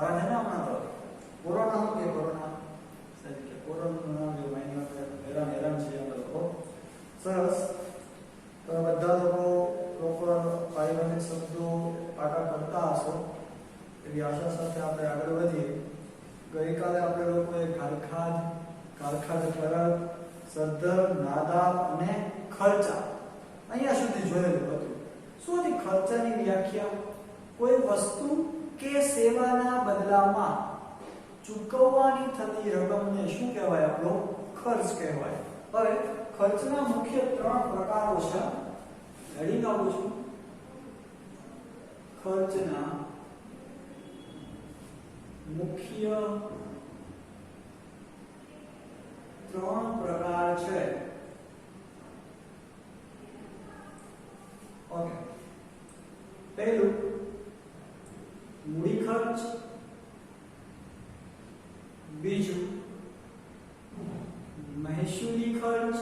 હવે છે ને હમણાં તો કોરોના કે કોરોના સાહેબ કે કોરોના નામ જો મહિના હેરાન છે અમે લોકો સરસ તો બધા લોકો પારિભાષિક શબ્દો પાકા કરતા હશો એવી આશા સાથે આપણે આગળ વધીએ. ગઈકાલે આપણે લોકોએ કારખાદ ફરક સદ્ધર નાદાબ અને ખર્ચા અહીંયા સુધી જોયેલું હતું. શું હતી ખર્ચાની વ્યાખ્યા? કોઈ વસ્તુ કે સેવાના બદલામાં ચૂકવવાની થતી રકમને શું કહેવાય? આપણો ખર્ચ કહેવાય. હવે ખર્ચના મુખ્ય 3 પ્રકારો છે. લડી નાખું છું. ખર્ચના મુખ્ય 3 પ્રકાર છે. ઓકે, પહેલું મૂડી ખર્ચ, બીજું મહેસૂલી ખર્ચ,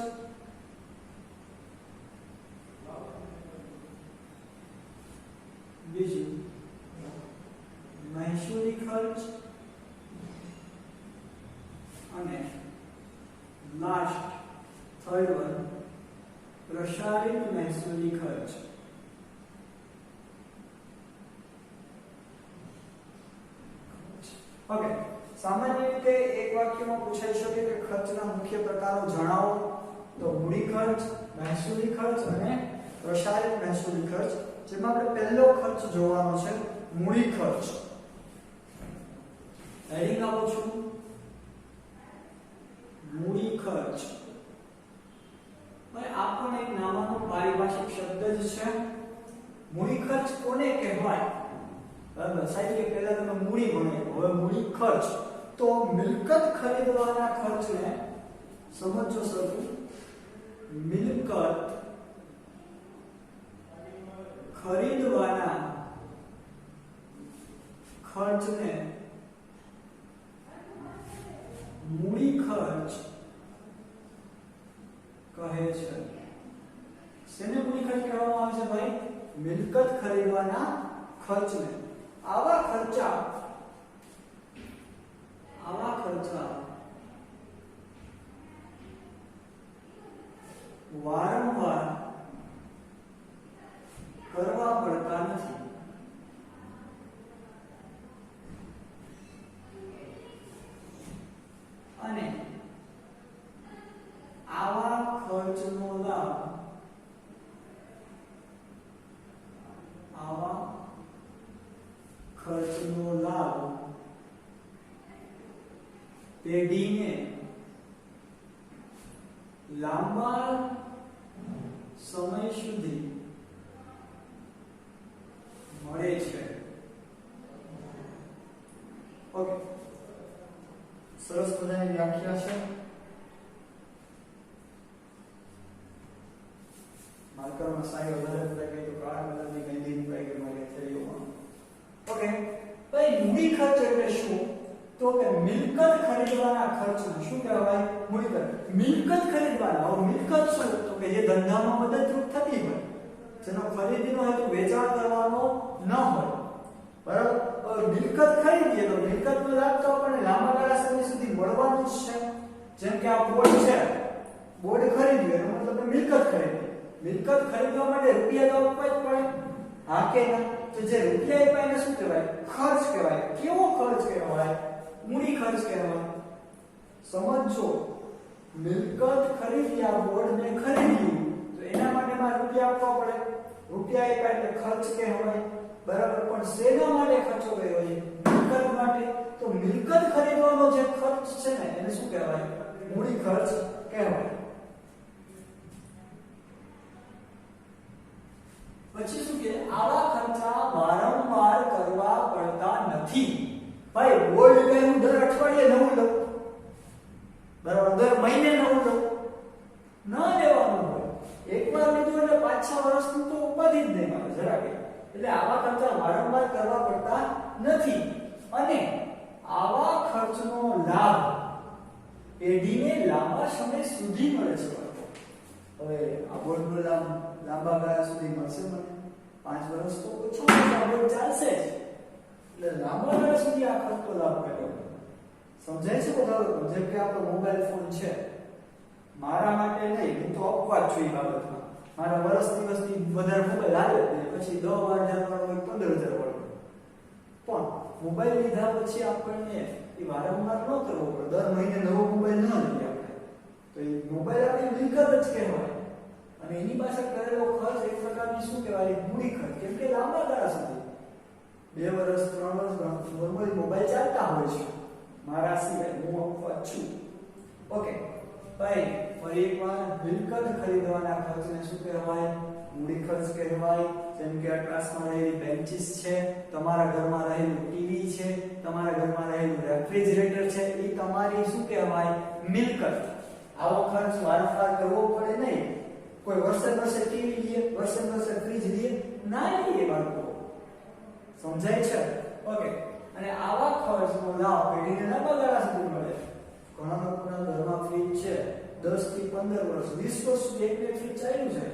અને લાસ્ટ થર્ડ વન પ્રસારિત મહેસૂલી ખર્ચ. ઓકે, સામાન્ય રીતે એક વાક્યમાં પૂછાઈ શકે કે ખર્ચના મુખ્ય પ્રકારો જણાવો. તો મૂડી ખર્ચ, મહેસૂલી ખર્ચ અને પ્રસારિત મહેસૂલી ખર્ચ. જેમાં આપણે પહેલો ખર્ચ જોવાનો છે, મૂડી ખર્ચ. હેડિંગ આપું છું, મૂડી ખર્ચ. હવે આપણને એક નામનો પારિભાષિક શબ્દ જ છે. મૂડી ખર્ચ કોને કહેવાય? બરાબર, સાહેબ કે પહેલા તમે મૂડી ભણ્યા, હવે મૂડી ખર્ચ. તો મિલકત ખરીદવાના ખર્ચને સમજો સરખું. મિલકત ખરીદવાના ખર્ચને મૂડી ખર્ચ કહે છે. શેને મૂડી ખર્ચ કહેવામાં આવે છે ભાઈ? મિલકત ખરીદવાના ખર્ચને. આવા ખર્ચા વારંવાર કરવા પડતા નથી. અને આવા ખર્ચનો લાભ પેઢીને લાંબા સમય સુધી મળે છે. ઓકે, સરસ મજાની વ્યાખ્યા છે. માર્કરમાં સાઈ વધારે પડે તો કાળા કલરની ગંદી મુકાઈ ગઈ મારી થેરીઓમાં. ઓકે, ભાઈ મૂડી ખર્ચ એટલે શું? તો કે મિલકત ખરીદવાના ખર્ચને શું કહેવાય? મૂડી ખર્ચ. મિલકત ખરીદવાના. હવે મિલકત શું? તો કે જે ધંધામાં મદદરૂપ થતી હોય, જેનો ખરીદીનો હેતુ વેચાણ કરવાનો ન હોય. બરાબર, હવે મિલકત ખરીદીએ તો મિલકતનો લાભ તો આપણને લાંબા ગાળા સમય સુધી મળવાનો જ છે. જેમ કે આ બોર્ડ છે, બોર્ડ ખરીદ્યું એનો મતલબ મિલકત ખરીદી. મિલકત ખરીદવા માટે રૂપિયા તો આપવા જ પડે, હા કે ના? તો જે રૂપિયા આપ્યા એને શું કહેવાય? ખર્ચ કહેવાય. કેવો ખર્ચ કહેવાય? મૂડી ખર્ચ કહેવાય. સમજો, મિલકત ખરીદ્યા, બોર્ડને ખરીદ્યું તો એના માટે મારે રૂપિયા આપવા પડે. રૂપિયા આપ્યા એટલે ખર્ચ કહેવાય. બરાબર, પણ શેના માટે ખર્ચો કર્યો છે? મિલકત માટે. તો મિલકત ખરીદવાનો જે ખર્ચ છે ને એને શું કહેવાય? મૂડી ખર્ચ કહેવાય. પછી શું કે આવા ખર્ચા વારંવાર કરવા પડતા નથી. ભાઈ બોર્ડ કે હું દર અઠવાડિયે નવું લઉં, બરાબર, દર મહિને નવું લઉં, ન લેવાનું હોય. એકવાર લીધું એટલે 5-6 વર્ષનું તો ઉપાધિ જ નહીં આવે જરા કે. એટલે આવા ખર્ચા વારંવાર કરવા પડતા નથી. અને આવા ખર્ચનો લાભ પેઢીને લાંબા સમય સુધી મળે છે. હવે આ બોર્ડનો લાભ લાંબા ગાળા સુધી મળશે મને? 5 વર્ષ તો ઓછો ચાલશે જ. એટલે લાંબા ગાળા સુધી આ ખર્ચનો લાભ કર્યો. સમજાય છે બધા લોકો? જેમ કે આપણો મોબાઈલ ફોન છે, મારા માટે નહીં, હું તો અપવાદ છું એ બાબતમાં. મારા વર્ષ દિવસથી વધારે મોબાઈલ હાલે પછી 10,000 વાળો હોય 15,000 વાળો, પણ મોબાઈલ લીધા પછી આપણને એ વારંવાર ન કરવો પડે. દર મહિને નવો મોબાઈલ ન લઈએ આપણે, તો એ મોબાઈલ આપણી મિલકત જ કહેવાય. અને એની પાછળ કરેલો ખર્ચ એક પ્રકારની શું કહેવાય? મૂડી ખર્ચ. કેમ કે લાંબા ગાળા સુધી 2 વર્ષ 3 વર્ષ નોર્મલી મોબાઈલ ચાલતા હોય છે, મારા સિવાય, હું અપવાદ છું. ઓકે ભાઈ, ફરી એકવાર મિલકત ખરીદવાના ખર્ચને શું કહેવાય? મૂડી ખર્ચ કહેવાય. જેમ કે આ ક્લાસમાં રહેલી બેન્ચીસ છે, તમારા ઘરમાં રહેલું ટીવી છે, તમારા ઘરમાં રહેલું રેફ્રિજરેટર છે, એ તમારી શું કહેવાય? મિલકત. આવો ખર્ચ વારંવાર કરવો પડે નહીં. કોઈ વર્ષે વર્ષે ટીવી લઈએ, વર્ષે વર્ષે ફ્રીજ લઈએ ના લઈએ બાળકો. સમજાય છે? ઓકે. અને આવા ખર્ચનો લાભ પેઢીને લાંબા ગાળા સુધી મળે. ઘણા લોકોના ઘરમાં ફ્રીજ છે, 10 થી 15 વર્ષ 20 વર્ષ સુધી એક ફ્રીજ ચાલ્યું છે,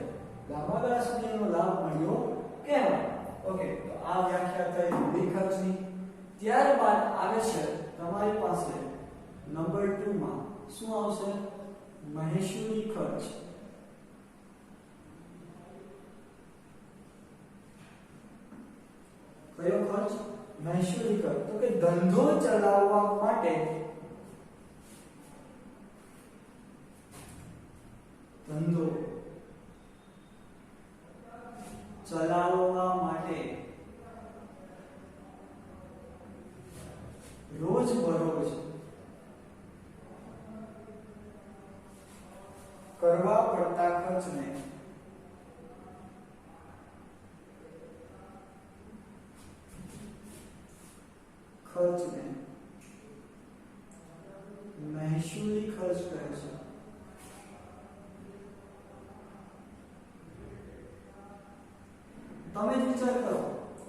લાંબા ગાળા સુધી એનો લાભ મળ્યો કહેવાય. ઓકે, તો આ વ્યાખ્યા થઈ મૂડી ખર્ચની. ત્યારબાદ આવે છે તમારી પાસે નંબર 2 માં શું આવશે? મહેસૂલી ખર્ચ. કયો ખર્ચ? મહેસૂલી ખર્ચ. તો કે ધંધો ચલાવવા માટે રોજબરોજ કરવા પડતા ખર્ચને મહેસૂલી ખર્ચ કહે છે. તમે જ વિચાર કરો,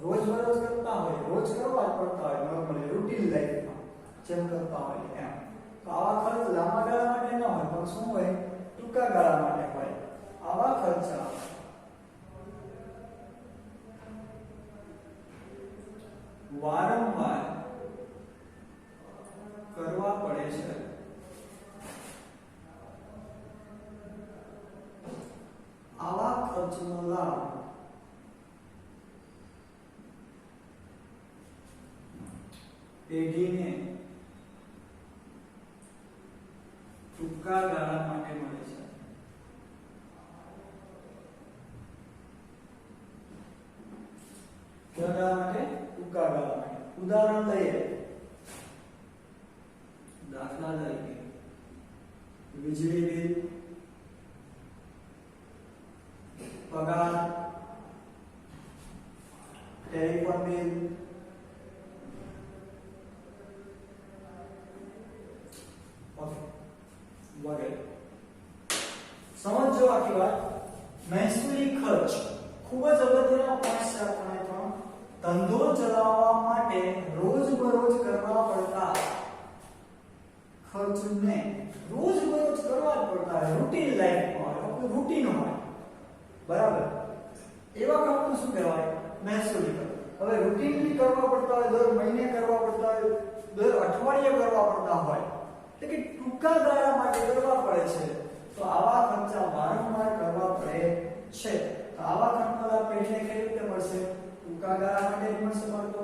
રોજબરોજ કરતા હોય, રોજ કરવા પડતા હોય, નોર્મલી રૂટીન લાઈફમાં જેમ કરતા હોય એમ, તો આવા ખર્ચ લાંબા ગાળા માટે ન હોય, પણ શું હોય? ટૂંકા ગાળા માટે હોય. આવા ખર્ચ વારંવાર કરવા પડે છે. આવા ખર્ચનો લાભ પેઢીને ટૂંકા ગાળા માટે મળે છે. કયા ગાળા માટે? ટૂંકા ગાળા માટે. ઉદાહરણ લઈએ, દાખલા તરીકે વીજળી બિલ, પગાર, ટેલિફોન બિલ, વગેરે. સમજો આખી વાત. મહેસૂલી ખર્ચ ખૂબ જ અગત્યના પોઈન્ટ છે આપણે પણ. ધંધો ચલાવવા માટે રોજબરોજ કરવા પડતા ખર્ચને રોજબરોજ કરવા જ પડતા હોય, રૂટીન લાઈફમાં હોય, આપણું રૂટીન હોય, બરાબર? એવા ખર્ચને શું કહેવાય? મહેસૂલી ખર્ચ. હવે રૂટીનલી કરવા પડતા હોય, દર મહિને કરવા પડતા હોય, દર અઠવાડિયે કરવા પડતા હોય, એટલે કે ટૂંકા ગાળા માટે કરવા પડે છે, તો આવા ખર્ચા વારંવાર કરવા પડે છે. તો આવા ખર્ચનો લાભ પેઢીને કેવી રીતે મળશે? ટૂંકા ગાળા માટે મળશે મળતો.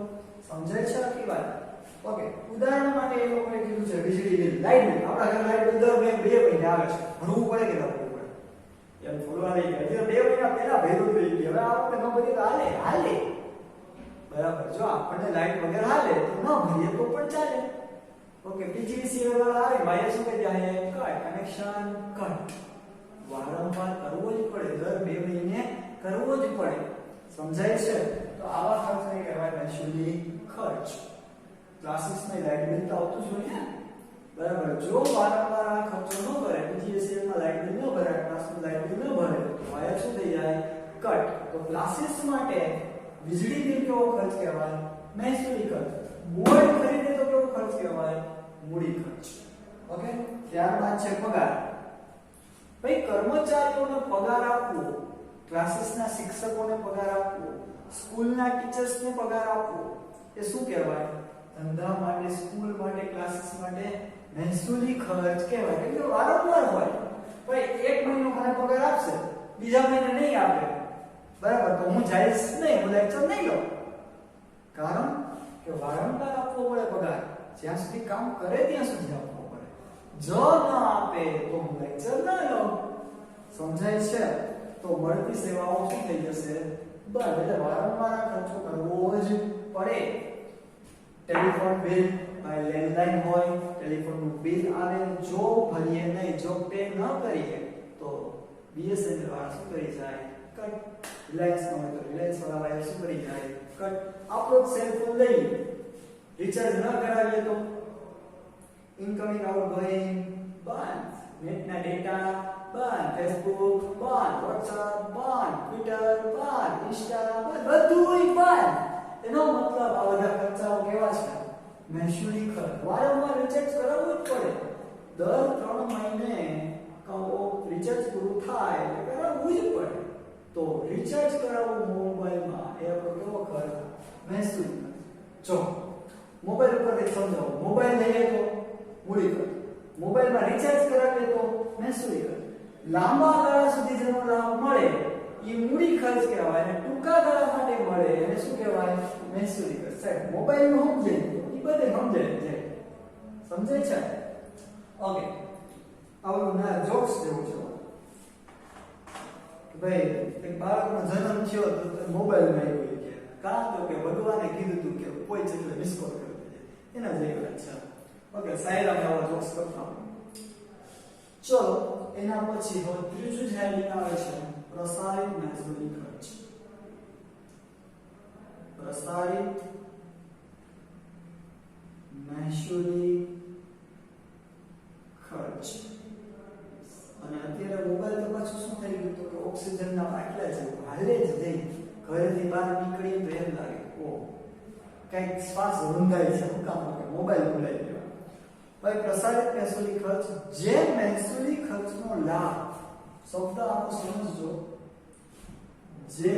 સમજાય છે આખી વાત? ઓકે, ઉદાહરણ માટે એ લોકોએ કીધું છે વીજળી બિલ, લાઈટ બિલ. આપણા ઘરે લાઈટ બિલ દર 2 મહિને આવે છે, ભરવું પડે કે ન ભરવું પડે? એમ થોડવા લઈ ગયા, 2 મહિના પહેલા ભર્યું થઈ ગયું, હવે આ વખતે ન ભરીએ તો હાલે, બરાબર? જો આપણને લાઈટ વગર હાલે તો ન ભરીએ તો પણ ચાલે. ઓકે, પીજીવીસી વાળા આવે, ભાઈ શું કહે જાય? Cut, connection cut. વારંવાર કરવો જ પડે, દર 2 મહિને કરવો જ પડે. સમજાય છે? તો આવા ખર્ચને કહેવાય મહેસૂલી ખર્ચ. ક્લાસીસમાં લાઈટ બિલ તો આવતું જ હોય ને, બરાબર? જો વારંવાર આ ખર્ચો ન કરે, પીજીવીસી માં લાઈટ બિલ ન ભરે, ક્લાસમાં લાઈટ બિલ ન ભરે, તો વાયર શું થઈ જાય? કટ. તો ક્લાસીસ માટે વીજળી બિલ કેવો ખર્ચ કહેવાય? મહેસૂલી ખર્ચ. બોર્ડ ખરીદે તો કેવો ખર્ચ કહેવાય? મૂડી ખર્ચ. ઓકે, ત્યારબાદ છે પગાર. ભાઈ, કર્મચારીઓને પગાર આપવો, ક્લાસીસના શિક્ષકોને પગાર આપવો, સ્કૂલના ટીચર્સને પગાર આપવો, એ શું કહેવાય? ધંધા માટે, સ્કૂલ માટે, ક્લાસીસ માટે મહેસૂલી ખર્ચ કહેવાય. કેમ કે વારંવાર હોય. ભાઈ એક મહિનો મને પગાર આપશે, બીજા મહિને નહીં આપે, બરાબર, તો હું જઈશ નહીં, હું લેક્ચર નહીં લઉં. કારણ કે વારંવાર આપવો પડે પગાર. જ્યાં સુધી કામ કરે ત્યાં સુધી આપવો પડે. જો ન આપે તો હું લેક્ચર ન લઉં. સમજાય છે? તો મળતી સેવાઓ શું થઈ જશે? બંધ. એટલે વારંવાર ખર્ચો કરવો જ પડે. ટેલિફોન બિલ, લેન્ડલાઇન હોય, ટેલિફોનનું બિલ આવે, જો ભરીએ નહીં, જો પે ન કરીએ તો બીએસએનએલ વાળા શું કરી જાય? કટ. રિલાયન્સ નો હોય તો રિલાયન્સ વાળા શું કરી જાય? કટ. આપણો સેલ ફોન લઈ રિચાર્જ ન કરાવીએ તો ઇનકમિંગ આઉટગોઈંગ બંધ, નેટના ડેટા બંધ, ફેસબુક બંધ, વોટ્સએપ બંધ, ટ્વિટર બંધ, ઇન્સ્ટા બંધ, બધું બંધ. એનો મતલબ આ બધા ખર્ચાઓ કેવા છે? મહેસૂલી ખર્ચ. વારંવાર રિચાર્જ કરાવવું જ પડે. દર 3 મહિને રિચાર્જ પૂરું થાય એટલે કરાવવું જ પડે. તો રિચાર્જ કરાવવું મોબાઈલમાં એ આપણો કેવો ખર્ચ? મહેસૂલી ખર્ચ. જો મોબાઈલ ઉપર સમજાવો, મોબાઈલ લઈએ તો મૂડી ખર્ચ, મોબાઈલમાં રિચાર્જ કરાવીએ તો મહેસૂલી ખર્ચ. લાંબા ગાળા સુધી જેનો લાભ મળે એ મૂડી ખર્ચ કહેવાય, અને ટૂંકા ગાળા માટે મળે એને શું કહેવાય? મહેસૂલી ખર્ચ. સાહેબ મોબાઈલનું સમજે એ બધે સમજે છે. સમજાય છે? ઓકે. આવું ના જોક્સ જેવું છે કે ભાઈ એક બાળકનો જન્મ થયો તો મોબાઈલમાં આવ્યો કે કાં તો કે ભગવાને કીધું હતું કે કોઈ જગ્યાએ મિસ કોલ કરી દેજે, એના જેવી વાત છે. ઓકે, સાયરામાં આવા જોક્સ કરતા. ચલો એના પછી હવે ત્રીજું જે હેડિંગ આવે છે પ્રસારિત મહેસૂલી ખર્ચ. પ્રસારિત મહેસૂલી ખર્ચ. અને અત્યારે મોબાઈલ તો પાછું શું થઈ ગયું તો કે ઓક્સિજનના બાટલા જેવું હાલે જ નહીં. ઘરેથી બહાર નીકળી તો એમ લાગે ઓ કંઈક શ્વાસ રૂંધાય છે, શું કામ કે મોબાઈલ ભૂલાઈ ગયો. ભાઈ પ્રસારિત મહેસૂલી ખર્ચ, જે મહેસૂલી ખર્ચનો લાભ, શબ્દ આપ સમજો, જે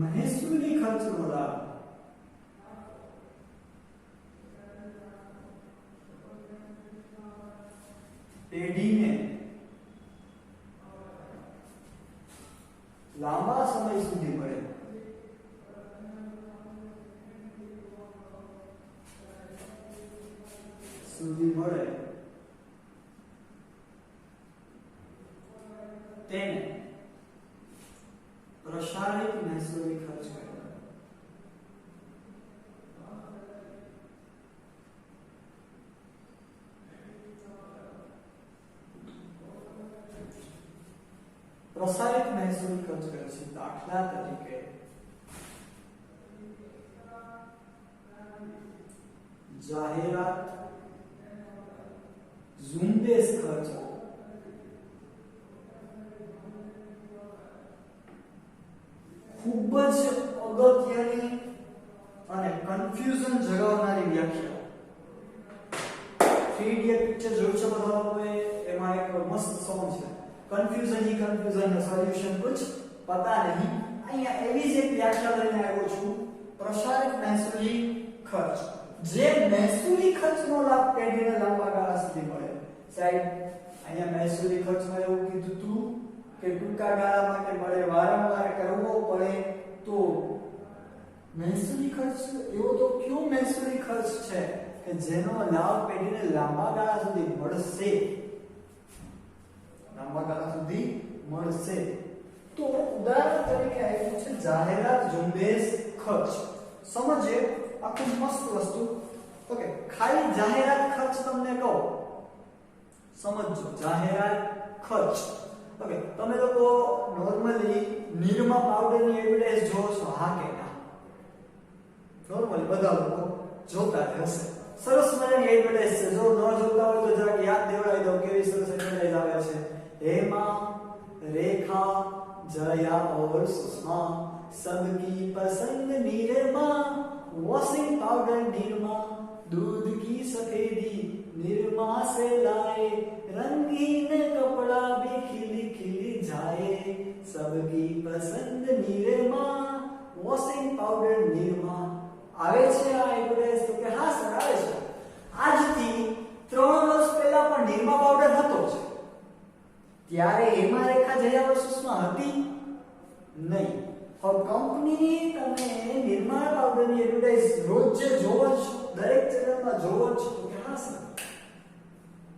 મહેસૂલી ખર્ચનો લાભ પેઢીને લાંબા સમય સુધી મળે, તેને પ્રસારિત મહેસૂલી ખર્ચ કહેવાય. પ્રસારિત મહેસૂલી ખર્ચ કરે છે. દાખલા તરીકે જાહેરાત, ઝુંબેશ ખર્ચો, ખૂબ જ અગત્યની અને કન્ફ્યુઝન જગાવનારી વ્યાખ્યા. 3 ઇડિયટ પિક્ચર જોયું છે બધા લોકોએ? એમાં એક મસ્ત સોંગ છે, કન્ફ્યુઝન ही कन्फ्यूजन है सॉल्यूशन कुछ पता नहीं. અહીંયા એવી જ એક વ્યાખ્યા લઈને આવ્યો છું, પ્રસારિત મહેસૂલી ખર્ચ. જે મહેસૂલી ખર્ચનો લાભ પેઢીને લાંબા ગાળા સુધી મળે. સાહેબ અહીંયા મહેસૂલી ખર્ચમાં એવું કીધું હતું કે ટૂંકા ગાળા માટે મળે, વારંવાર કરવો પડે. તો મહેસૂલી ખર્ચ એવો તો કયો મહેસૂલી ખર્ચ છે કે જેનો લાભ પેઢીને લાંબા ગાળા સુધી મળશે? લાંબા ગાળા સુધી મળશે. તો ઉદાહરણ તરીકે આપ્યું છે જાહેરાત, ઝુંબેશ ખર્ચ. સમજે આખું મસ્ત વસ્તુ. ઓકે, ખાલી જાહેરાત ખર્ચ તમને કહો, સમજો જાહેરાત ખર્ચ. ઓકે, તમે લોકો નોર્મલી નિરમા પાવડરની એડવર્ટાઇઝ જોવો છો? હા કે ના? નોર્મલી બધા લોકો જોતા જ હશે. સરસ મજાની એડવર્ટાઇઝ છે. જો ન જોતા હોય તો જરાક યાદ દેવડાવી દો કેવી સરસ એડવર્ટાઇઝ આવે છે. हेमा, रेखा, जया और सुषमा, सबकी पसंद निरमा, वॉशिंग पाउडर निरमा, दूध की सफेदी निरमा से लाए, रंगीन कपड़ा भी खिल खिल जाए, सबकी पसंद निरमा, वॉशिंग पाउडर निरमा. આવે છે આ એડવર્ટાઇઝ? તો કે હા સર આવે છે. આજથી 3 વર્ષ પહેલા પણ નિરમા પાવડર હતો જ. ત્યારે હેમા રેખા જયા વસ્તુમાં હતી નહીં. હવે કંપની તમે નિરમા પાવડરની એડવર્ટાઇઝ રોજ જોવો છો, દરેક ચેનલમાં જોવો છો? તો કે હા સર.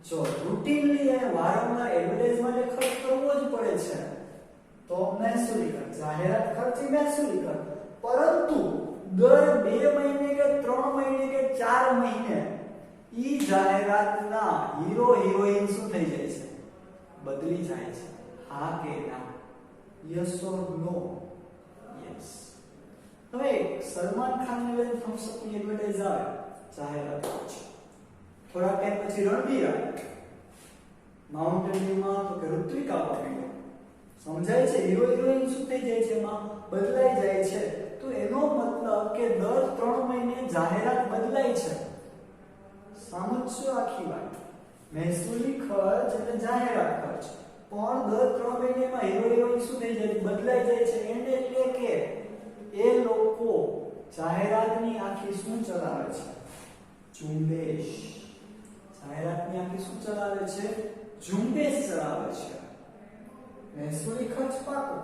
જો રૂટીનલી અને વારંવાર એડવર્ટાઇઝ માટે ખર્ચ કરવો જ પડે છે તો મહેસૂલી ખર્ચ, જાહેરાત ખર્ચ એ મહેસૂલી ખર્ચ. પરંતુ દર 2 મહિને કે 3 મહિને કે 4 મહિને ઈ જાહેરાતના હીરો હિરોઈન શું થઈ જાય છે? બદલી જાય છે. હા કે ના? Yes or no? યસ. હવે સલમાન ખાન ની થમ્સ અપ ની એડવર્ટાઇઝ આવે, જાહેરાત છે. થોડા ટાઈમ પછી રણવીર આવે, માઉન્ટેન ડ્યુમાં તો કે ઋત્વિક આવવા માંડ્યો. સમજાય છે? હીરો હિરોઈન શું થઈ જાય છે? એમાં બદલાઈ જાય છે. તો એનો મતલબ કે દર 3 મહિને જાહેરાત બદલાય છે. સમજશો આખી વાત? મહેસૂલી ખર્ચ અને જાહેરાત ખર્ચ પણ દર 3 મહિનામાં હીરો હિરોઈન શું થઈ જાય? બદલાઈ જાય છે. એને એટલે કે એ લોકો જાહેરાતની આખી શું ચલાવે છે? ઝુંબેશ. જાહેરાતની આખી શું ચલાવે છે? ઝુંબેશ ચલાવે છે. મહેસૂલી ખર્ચ પાકો,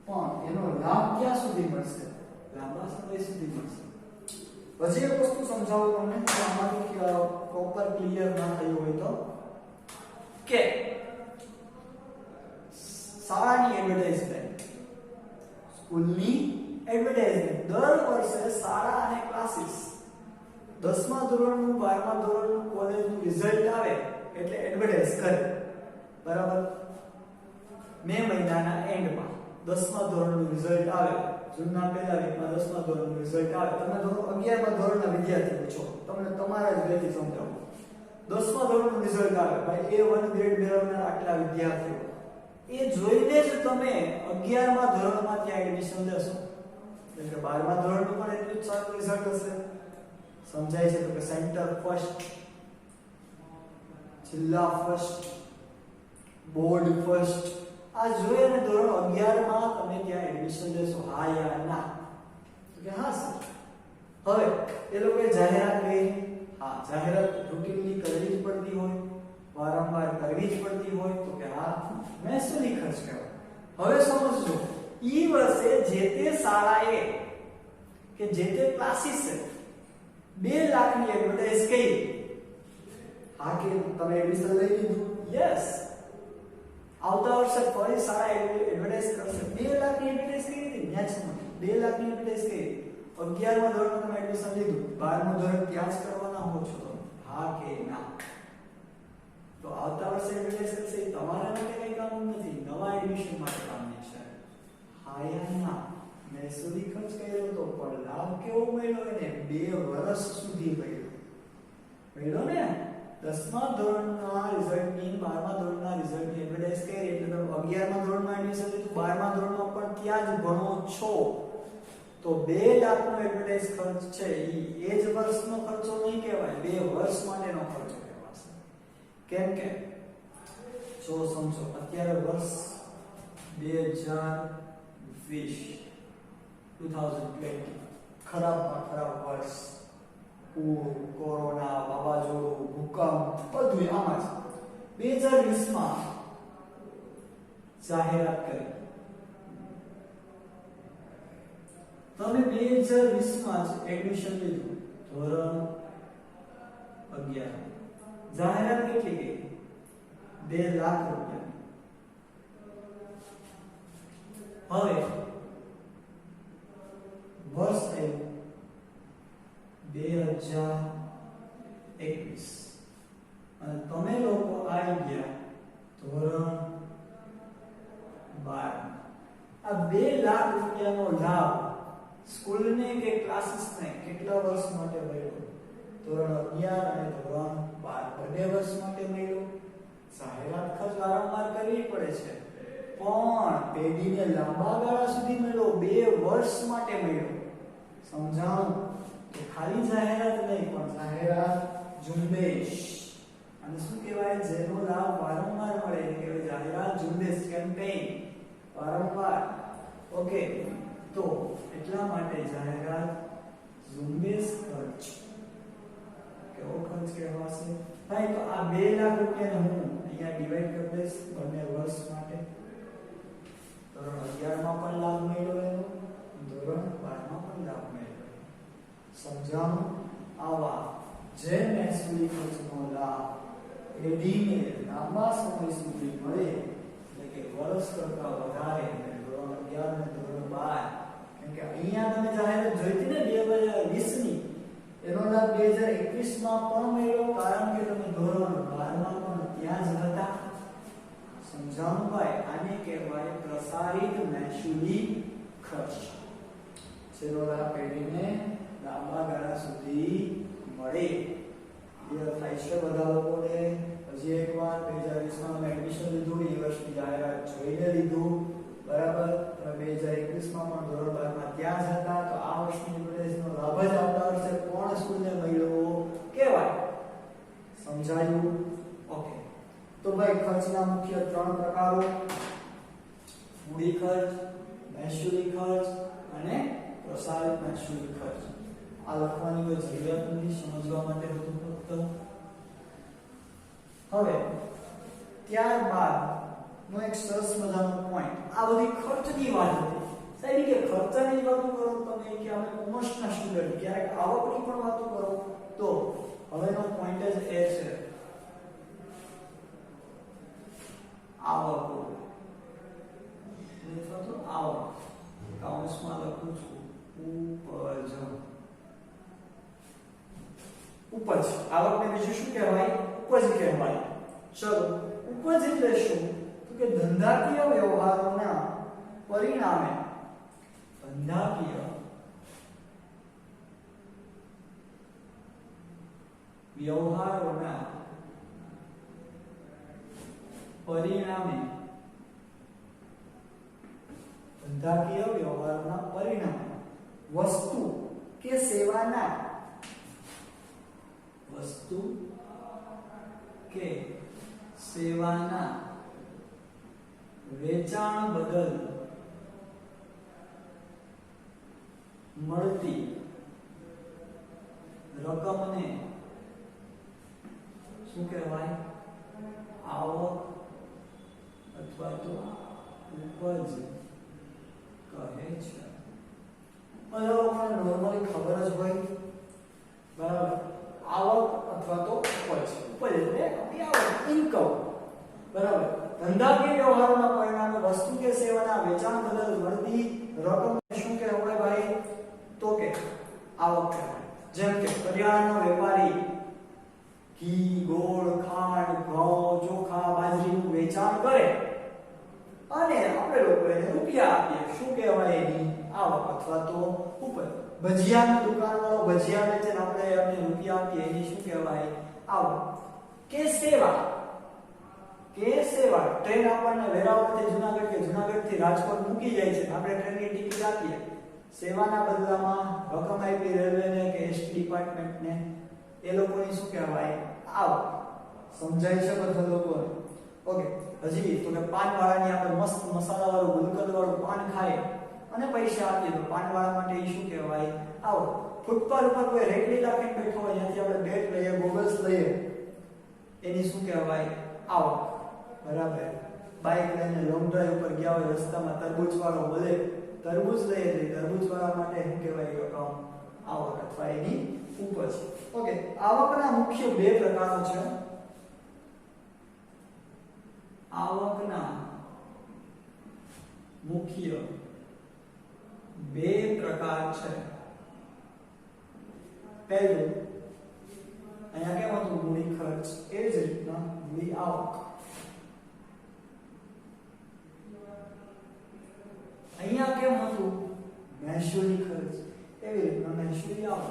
પણ એનો લાભ ક્યાં સુધી મળશે? લાંબા સમય સુધી મળશે. પછી એક વસ્તુ સમજાવું તમને, આમાંથી પ્રોપર ક્લિયર ના થયું હોય તો, કે શાળાની એડવર્ટાઇઝમેન્ટ, સ્કૂલની એડવર્ટાઇઝમેન્ટ. દર વર્ષે શાળા અને ક્લાસીસ 10મા ધોરણનું, 12મા ધોરણનું, કોલેજનું રિઝલ્ટ આવે એટલે એડવર્ટાઇઝ કરે. બરાબર? મે મહિનાના એન્ડમાં 10મા ધોરણનું રિઝલ્ટ આવે, જૂનના પહેલા વીકમાં 10મા ધોરણનું રિઝલ્ટ આવે. તમે ધોરણ 11મા ધોરણના વિદ્યાર્થીઓ છો, તમને તમારા જ વેથી સમજાવું. 10મા ધોરણનું રિઝલ્ટ આવે, ભાઈ A1 ગ્રેડ મેળવનાર આટલા વિદ્યાર્થીઓ, એ જોઈને જ તમે 11મા ધોરણમાં ત્યાં એડમિશન લેશો. એટલે કે 12મા ધોરણનું પણ એટલું જ સારું રિઝલ્ટ હશે. સમજાય છે? તો કે સેન્ટર ફર્સ્ટ, જિલ્લા ફર્સ્ટ, બોર્ડ ફર્સ્ટ, આ જોઈએ ને ધોરણ 11માં તમે ત્યાં એડમિશન લેશો. હા યા ના? તો કે હા સર. હવે એ લોકોએ જાહેરાત કરી. હા, જાહેરાત રૂટીનલી કરવી જ પડતી હોય, વારંવાર કરવી જ પડતી હોય, તો કે હા, મહેસૂલી ખર્ચ કહેવાય. હવે સમજો, ઈ વર્ષે જે તે શાળાએ કે જે તે ક્લાસીસે 2 લાખની એડવર્ટાઇઝ કરી. હા કે તમે એડમિશન લઈ લીધું? યસ. આવતા વર્ષે ફરી શાળા એડવર્ટાઇઝ કરશે. 2 લાખની એડવર્ટાઇઝ કરી હતી, ન્યા છે 2 લાખની એડવર્ટાઇઝ કરી. 11મા ધોરણમાં તમે એડમિશન લીધું, 12મું ધોરણ ત્યાં જ કરવાના હો છો તમે? હા કે ના? તો આવતા વર્ષે એડવર્ટાઇઝ કરશે, તમારા માટે કઈ કામ નથી, નવા એડમિશન માટે કામની છે. હા યા ના? મહેસૂલી ખર્ચ કર્યો તો પણ લાભ કેવો મળ્યો? એને 2 વર્ષ સુધી મળ્યો ને. 10મા ધોરણના રિઝલ્ટની, 12મા ધોરણના રિઝલ્ટની એડવર્ટાઇઝ કરી એટલે તમે 11મા ધોરણમાં એડમિશન લીધું, 12મા ધોરણમાં પણ ત્યાં જ ભણો છો, તો 2 લાખનો એડવર્ટાઇઝ ખર્ચ છે એ જ વર્ષનો ખર્ચો નહીં કહેવાય, 2 વર્ષ માટેનો ખર્ચો કહેવાશે. કેમ કે જો સમજો, અત્યારે વર્ષ 2020 ખરાબમાં ખરાબ વર્ષ, પૂર, કોરોના, વાવાઝોડું, ભૂકંપ, બધું આમાં જ. 2020માં જાહેરાત કરી. તમે 2020માં જ એડમિશન લીધું, ધોરણ 11. જાહેરાત કેટલી ગઈ? 2 લાખ રૂપિયા. હવે વર્ષ થયું 2021 અને તમે લોકો આવી ગયા ધોરણ 12. આ 2 લાખ રૂપિયાનો લાભ સ્કૂલને કે ક્લાસીસને કેટલા વર્ષ માટે મળ્યો? ધોરણ 11 અને ધોરણ 12 બંને વર્ષ માટે મળ્યો. જાહેરાત ખર્ચ વારંવાર કરવી પડે છે, પણ પેઢીને લાંબા ગાળા સુધી મળ્યો, 2 વર્ષ માટે મળ્યો. સમજાણું? તો ખાલી જાહેરાત નહીં, પણ જાહેરાત ઝુંબેશ. અને શું કહેવાય? જેનો લાભ વારંવાર મળે એને કહેવાય જાહેરાત ઝુંબેશ, કેમ્પેઇન, વારંવાર. ઓકે, તો એટલા માટે જાહેરાત ઝુંબેશ ખર્ચ કેવો ખર્ચ કહેવાશે ભાઈ તો આ 2 લાખ રૂપિયાને હું અહીંયા ડિવાઈડ કરી દઈશ બંને વર્ષ માટે ધોરણ 11 માં પણ લાભ મળ્યો એનો ધોરણ 12 માં પણ લાભ મળ્યો સમજાણું આવા જે મહેસૂલી ખર્ચનો લાભ એડીને લાંબા સમય સુધી મળે એટલે કે વર્ષ કરતા વધારે ધોરણ 11 અને ધોરણ 12 કેમ કે અહીંયા તમે જાહેરાત જોઈતી ને 2020 ની એનો લાભ 2021 માં પણ મળ્યો કારણ કે તમે ધોરણ 12 માં પણ ત્યાં જ હતા સમજાણું ભાઈ આને કહેવાય પ્રસારિત મહેસૂલી ખર્ચ જેનો લાભ પેઢીને લાંબા ગાળા સુધી મળે ક્લિયર થાય છે બધા લોકોને હજી એકવાર 2020 માં એડમિશન લીધું એ વર્ષની જાહેરાત જોઈને લીધું બરાબર તમે 2021 માં પણ ધોરણ 12 માં ત્યાં જ હતા તો આ વર્ષની એડમિશનનો લાભ જ આવતા વર્ષે કોણ સ્કૂલને મળ્યો કહેવાય સમજાયું ઓકે તો ભાઈ ખર્ચના મુખ્ય 3 પ્રકારો મૂડી ખર્ચ મહેસૂલી ખર્ચ અને પ્રસારિત મહેસૂલી ખર્ચ આ લખવાની કોઈ જરૂરિયાત નથી સમજવા માટે હતું ફક્ત હવે ત્યારબાદ નો એક સરસ મજાનો પોઈન્ટ આ બધી ખર્ચની વાત હતી સાહેબ કે ખર્ચની વાતો કરો તમે કે અમે કોમર્સના સ્ટુડન્ટ ક્યારેક આવકની પણ વાતો કરો તો હવેનો પોઈન્ટ જ એ છે આવકો અથવા તો આવક કાઉન્સમાં લખું છું ઉપજ આવકને બીજું શું કહેવાય ઉપજ કહેવાય ચલો ઉપજ એટલે શું તો કે ધંધાકીય વ્યવહારોના પરિણામે ધંધાકીય વ્યવહારોના પરિણામે ધંધાકીય વ્યવહારોના પરિણામે વસ્તુ કે સેવાના વેચાણ બદલ મળતી રકમને શું કહેવાય આવક અથવા તો ઉપજ કહે છે બધા લોકોને નોર્મલી ખબર જ હોય બરાબર આવક અથવા તો ઉપજ એટલે આપણી આવક ઇન્કમ બરાબર ધંધાકીય વ્યવહારોના પરિણામે વસ્તુ કે સેવાના વેચાણ બદલ મળતી રકમને શું કહેવાય ભાઈ તો કે આવક કહેવાય જેમ કે કરિયાણાનો વેપારી ઘી ગોળ ખાંડ ઘઉં ચોખા બાજરીનું વેચાણ કરે અને આપણે લોકો એને રૂપિયા આપીએ શું કહેવાય એની આવક અથવા તો ઉપજ ભજીયાની દુકાનવાળો ભજીયા વેચે ને આપણે એમને રૂપિયા આપીએ એની શું કહેવાય આવક કે સેવા ટ્રેન આપણને વેરાવળથી જુનાગઢ કે જુનાગઢથી રાજકોટ મૂકી જાય છે આપણે ટ્રેનની ટિકિટ આપીએ સેવાના બદલામાં રકમ આપી રેલવેને કે એસટી ડિપાર્ટમેન્ટને એ લોકોની શું કહેવાય આવક સમજાય છે બધા લોકોને ઓકે હજી તો કે પાનવાળાની આપણે મસ્ત મસાલાવાળું ગુલકંદવાળું પાન ખાય અને પૈસા આપીએ તો પાનવાળા માટે એ શું કહેવાય આવક ફૂટપાથ ઉપર કોઈ રેકડી રાખીને બેઠો હોય ત્યાંથી આપણે બેટ લઈએ ગોગલ્સ લઈએ એની શું કહેવાય આવક બરાબર બાઇક લઈને લોંગ ડ્રાઈવ ઉપર ગયા હોય રસ્તામાં તરબૂચ વાળો મળે તરબૂચ લઈએ તો તરબૂચ વાળા માટે શું કહેવાય રકમ આવક અથવા એની ઉપજ ઓકે આવકના મુખ્ય 2 પ્રકારો છે આવકના મુખ્ય 2 પ્રકાર છે પહેલું અહીંયા કેમ હતું મૂડી ખર્ચ એ જ રીતના મૂડી આવક અહીંયા કેમ હતું મહેસૂલી ખર્ચ એવી રીતના મહેસૂલી આવક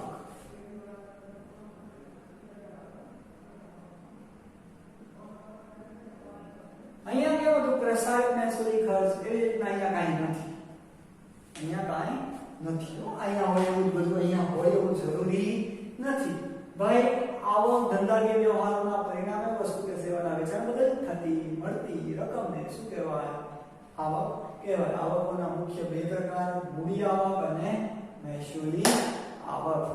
અહીંયા કેમ હતું પ્રસારિત મહેસૂલી ખર્ચ એવી રીતના અહીંયા કાંઈ નથી અહીંયા હોય એવું બધું અહીંયા હોય એવું જરૂરી નથી ભાઈ આવક ધંધાકીય વ્યવહારોના પરિણામે વસ્તુ કે સેવાના વેચાણ બદલ થતી મળતી રકમને શું કહેવાય આવક કહેવાય આવકોના મુખ્ય 2 પ્રકાર મૂડી આવક અને મહેસૂલી આવક.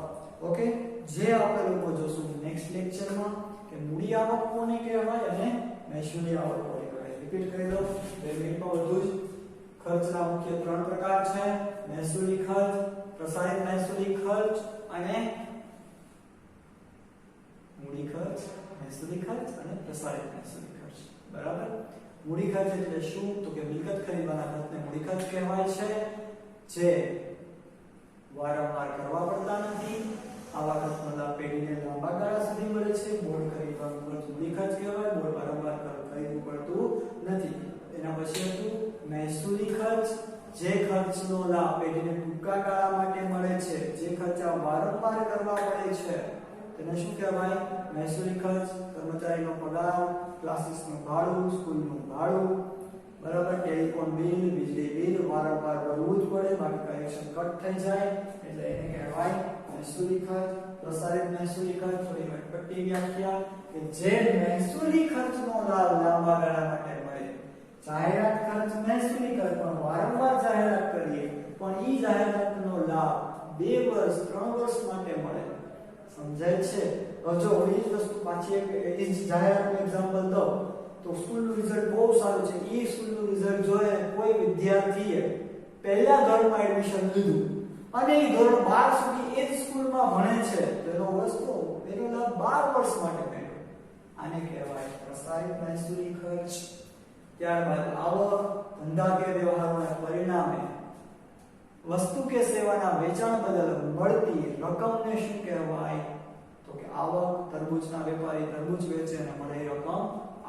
ઓકે, જે આપણે લોકો જોશું નેક્સ્ટ લેક્ચરમાં કે મૂડી આવક કોને કહેવાય અને મહેસૂલી આવક કોને કહેવાય. રિપીટ કરી દો, 2 મિનિટમાં બધું જ. ખર્ચના મુખ્ય 3 પ્રકાર છે: મહેસૂલી ખર્ચ, પ્રસારિત મહેસૂલી ખર્ચ અને મૂડી ખર્ચ. મહેસૂલી ખર્ચ અને પ્રસારિત મહેસૂલી ખર્ચ. બરાબર. મૂડી ખર્ચ એટલે શું? તો કે મિલકત ખરીદવાના ખર્ચને મૂડી ખર્ચ કહેવાય છે, જે વારંવાર કરવા પડતા નથી. આવા ખર્ચનો લાભ પેઢીને લાંબા ગાળા સુધી મળે છે. બોર્ડ ખરીદવાનો ખર્ચ મૂડી ખર્ચ કહેવાય. બોર્ડ વારંવાર ખરીદવું પડતું નથી. એના પછી હતું મહેસૂલી ખર્ચ, જે ખર્ચનો લાભ પેઢીને ટૂંકા ગાળા માટે મળે છે, જે ખર્ચા વારંવાર કરવા પડે છે, તેને શું કહેવાય? મહેસૂલી ખર્ચ. કર્મચારીનો પગાર, ક્લાસીસનું ભાડું, સ્કૂલનું ભાડું, બરાબર, ટેલિફોન બિલ, વીજળી બિલ વારંવાર ભરવું જ પડે, બાકી કનેક્શન કટ થઈ જાય, એટલે એને કહેવાય મહેસૂલી ખર્ચ. પ્રસારિત મહેસૂલી ખર્ચ થોડી અટપટી વ્યાખ્યા કે જે મહેસૂલી ખર્ચનો લાભ લાંબા ગાળા માટે મળે. જાહેરાત ખર્ચ મહેસૂલી ખર્ચ, પણ વારંવાર જાહેરાત કરીએ પણ ઈ જાહેરાતનો લાભ 2 વર્ષ 3 વર્ષ માટે મળે. સમજાય છે? જો એ જ વસ્તુ પાછી એક જાહેરાતનું એક્ઝામ્પલ દો તો સ્કૂલનું રિઝલ્ટ બહુ સારું છે. ઈ સ્કૂલનું રિઝલ્ટ જોઈને કોઈ વિદ્યાર્થીએ પહેલા ધોરણમાં એડમિશન લીધું અને એ ધોરણ 12 સુધી એ જ સ્કૂલમાં ભણે છે, તો એનો વસ્તુ એનો લાભ 12 વર્ષ માટે મળ્યો. આને કહેવાય પ્રસારિત મહેસૂલી ખર્ચ. ત્યારબાદ આવક, ધંધાકીય વ્યવહારોના પરિણામે વસ્તુ કે સેવાના વેચાણ બદલ મળતી રકમને શું કહેવાય? તો કે આવક. તરબૂચના વેપારી તરબૂચ વેચે અને મળે રકમ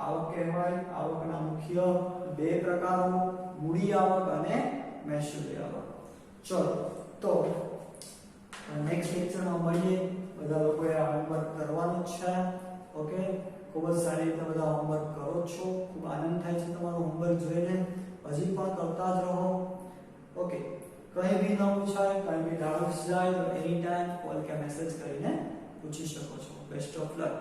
આવક કહેવાય. આવકના મુખ્ય 2 પ્રકારો: મૂડી આવક અને મહેસૂલી આવક. ચલો, તો નેક્સ્ટ લેક્ચરમાં મળીએ. બધા લોકોએ આ હોમવર્ક કરવાનું જ છે. ઓકે, ખૂબ જ સારી રીતે બધા હોમવર્ક કરો છો. ખૂબ આનંદ થાય છે તમારું હોમવર્ક જોઈને. હજી પણ કરતા જ રહો. ઓકે, કંઈ બી ન પૂછાય, કંઈ બી ડાઉટ્સ જાય તો એની ટાઈમ કોલ કે મેસેજ કરીને પૂછી શકો છો. Best of luck.